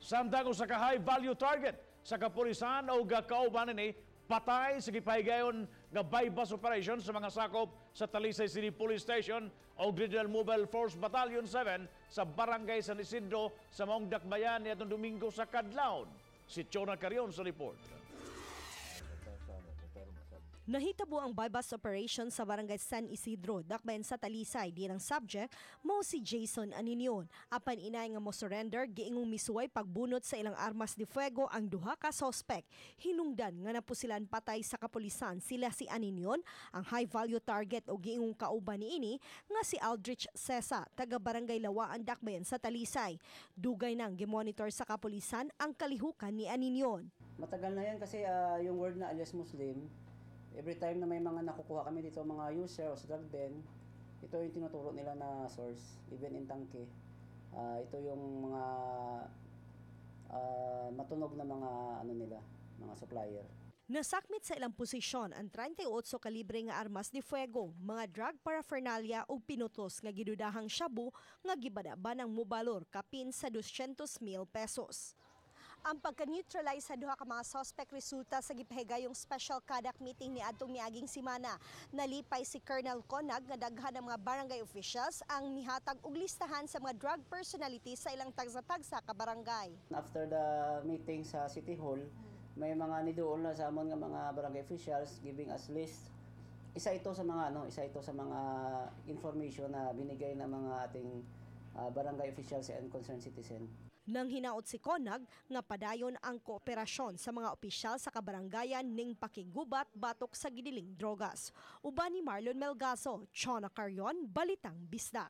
Samtang usa ka high value target sa kapulisan o gakauban ni patay sa gipahigayon nga bypass operation sa mga sakop sa Talisay City Police Station o Regional Mobile Force Battalion 7 sa Barangay San Isidro sa Maong Dakbayan niadtong Domingo sa Kadlawon. Si Chona Carion sa report. Nahitabo ang bypass operation sa Barangay San Isidro, Dakbayan sa Talisay. Di ang subject mo si Jason Aninion. Apan inay nga mo surrender, giingong misuway pagbunot sa ilang armas de fuego ang duha ka suspect. Hinungdan nga napusilan patay sa kapulisan sila si Aninion, ang high value target o giingong kauban niini nga si Aldrich Sesa, taga Barangay Lawaan, Dakbayan sa Talisay. Dugay nang gimonitor sa kapulisan ang kalihukan ni Aninion. Matagal na yan kasi yung word na alias Muslim, every time na may mga nakukuha kami dito, mga user o sa drug den, ito yung tinuturo nila na source, even in Tangke. Ito yung mga matunog na mga mga supplier. Nasakmit sa ilang posisyon ang 38 kalibre nga armas de fuego, mga drug paraphernalia o pinutos nga gidudahang shabu nga gibada-ba ng mobalor kapin sa 200,000 pesos. Ang pagka-neutralize sa duha ka mga suspect resulta sa gipahigayong special CADAC meeting ni adtong miaging semana. Nalipay si Colonel Conag nga daghan ng mga barangay officials ang mihatag og listahan sa mga drug personalities sa ilang tagsa-tagsa ka barangay. After the meeting sa City Hall, may mga nidoon na sa amon nga mga barangay officials giving us list. Isa ito sa mga information na binigay ng mga ating barangay officials and concerned citizen. Nang hinaot si Conag nga padayon ang kooperasyon sa mga opisyal sa kabarangayan ning pakigubat batok sa gidiling drogas. Uban ni Marlon Melgaso, Chona Carion, Balitang Bisdak.